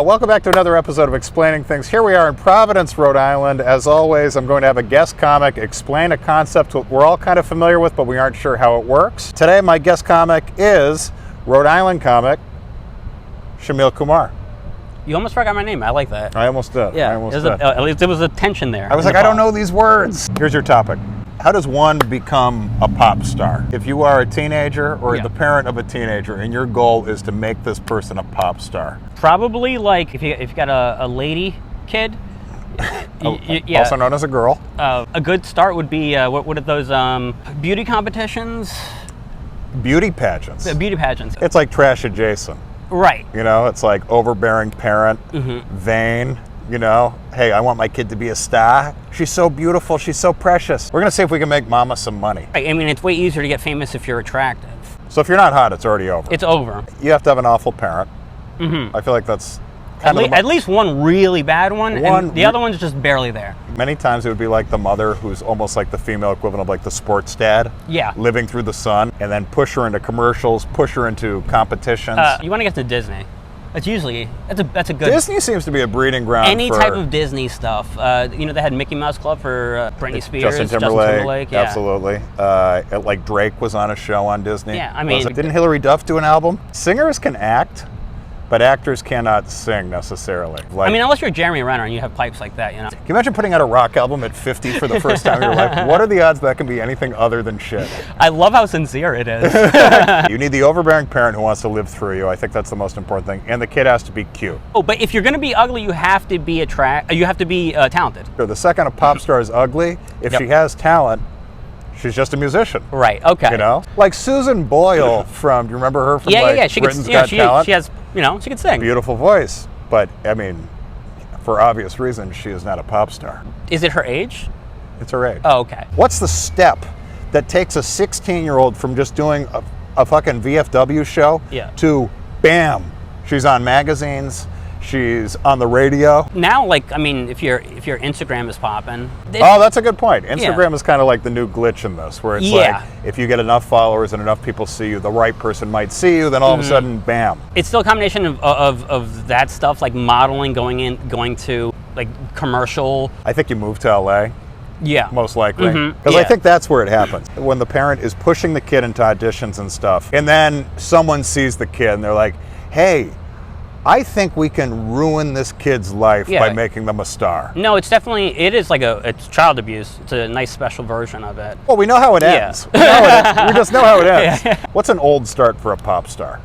Welcome back to another episode of Explaining Things. Here we are in Providence, Rhode Island. As always, I'm going to have a guest comic explain a concept we're all kind of familiar with, but we aren't sure how it works. Today, my guest comic is Rhode Island comic, Shameel Kumar. You almost forgot my name. I like that. I almost did. Yeah, I almost did. At least there was a tension there. I was like, I don't know these words. Here's your topic. How does one become a pop star? If you are a teenager or the parent of a teenager and your goal is to make this person a pop star. Probably like if you got a lady kid. Also known as a girl. A good start would be, what are those, beauty competitions? Beauty pageants. Beauty pageants. It's like trash adjacent. Right. You know, it's like overbearing parent, vain, you know. Hey, I want my kid to be a star. She's so beautiful. She's so precious. We're going to see if we can make mama some money. Right. I mean, it's way easier to get famous if you're attractive. So if you're not hot, it's already over. It's over. You have to have an awful parent. I feel like that's at least one really bad one, and the other one's just barely there. Many times it would be like the mother who's almost like the female equivalent of like the sports dad. Yeah. Living through the sun, and then push her into commercials, push her into competitions. You want to get to Disney. That's a good... Disney seems to be a breeding ground any type of Disney stuff. You know, they had Mickey Mouse Club for Britney Spears, Justin Timberlake, yeah. Absolutely. Like Drake was on a show on Disney. Yeah, I mean... Didn't Hillary Duff do an album? Singers can act, but actors cannot sing necessarily. Like, I mean, unless you're Jeremy Renner and you have pipes like that, you know. Can you imagine putting out a rock album at 50 for the first time in your life? What are the odds that can be anything other than shit? I love how sincere it is. You need the overbearing parent who wants to live through you. I think that's the most important thing. And the kid has to be cute. Oh, but if you're going to be ugly, you have to be talented. So the second a pop star is ugly, if she has talent, she's just a musician. Right, okay. You know? Like Susan Boyle from, do you remember her from She Britain's could, Got Talent? She has, you know, she can sing. Beautiful voice. But, I mean, for obvious reasons, she is not a pop star. Is it her age? It's her age. Oh, okay. What's the step that takes a 16-year-old from just doing a fucking VFW show to, bam, she's on magazines, she's on the radio? Now, like, I mean, if your Instagram is popping. Oh, that's a good point. Instagram is kind of like the new glitch in this, where it's like, if you get enough followers and enough people see you, the right person might see you, then all of a sudden, bam. It's still a combination of that stuff, like modeling, going to, like, commercial. I think you move to LA. Yeah. Most likely. Because I think that's where it happens. When the parent is pushing the kid into auditions and stuff, and then someone sees the kid and they're like, hey, I think we can ruin this kid's life by making them a star. No, it is like it's child abuse. It's a nice special version of it. Well, we know how it ends. We just know how it ends. What's an old start for a pop star?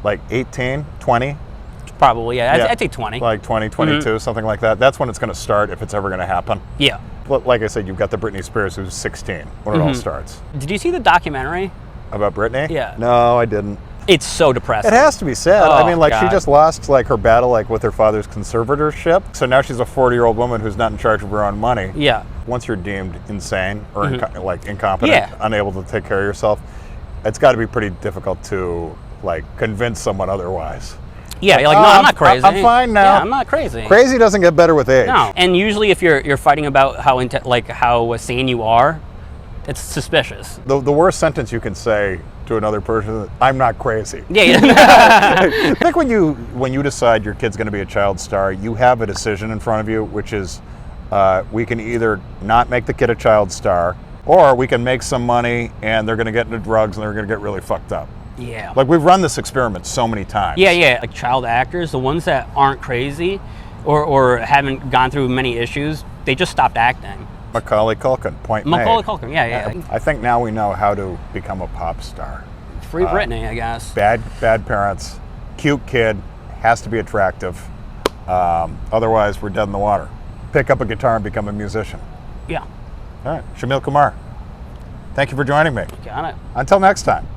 Like 18, 20? Probably, yeah. I'd say 20. Like 20, 22, something like that. That's when it's going to start, if it's ever going to happen. Yeah. Like I said, you've got the Britney Spears who's 16 when it all starts. Did you see the documentary? About Britney? Yeah. No, I didn't. It's so depressing. It has to be sad. Oh, I mean, like, God. she just lost, like, her battle, like, with her father's conservatorship. So now she's a 40-year-old woman who's not in charge of her own money. Yeah. Once you're deemed insane or, incompetent, unable to take care of yourself, it's got to be pretty difficult to, like, convince someone otherwise. Yeah, you're like, no, I'm not crazy. I'm fine now. Yeah, I'm not crazy. Crazy doesn't get better with age. No. And usually if you're fighting about how sane you are, it's suspicious. The worst sentence you can say to another person is, I'm not crazy. Yeah. I think when you decide your kid's going to be a child star, you have a decision in front of you, which is we can either not make the kid a child star, or we can make some money and they're going to get into drugs and they're going to get really fucked up. Yeah. Like, we've run this experiment so many times. Yeah. Like child actors, the ones that aren't crazy or haven't gone through many issues, they just stopped acting. Macaulay Culkin, point made. Macaulay Culkin, yeah. I think now we know how to become a pop star. Free Britney, I guess. Bad parents, cute kid, has to be attractive. Otherwise, we're dead in the water. Pick up a guitar and become a musician. Yeah. All right, Shameel Kumar, thank you for joining me. Got it. Until next time.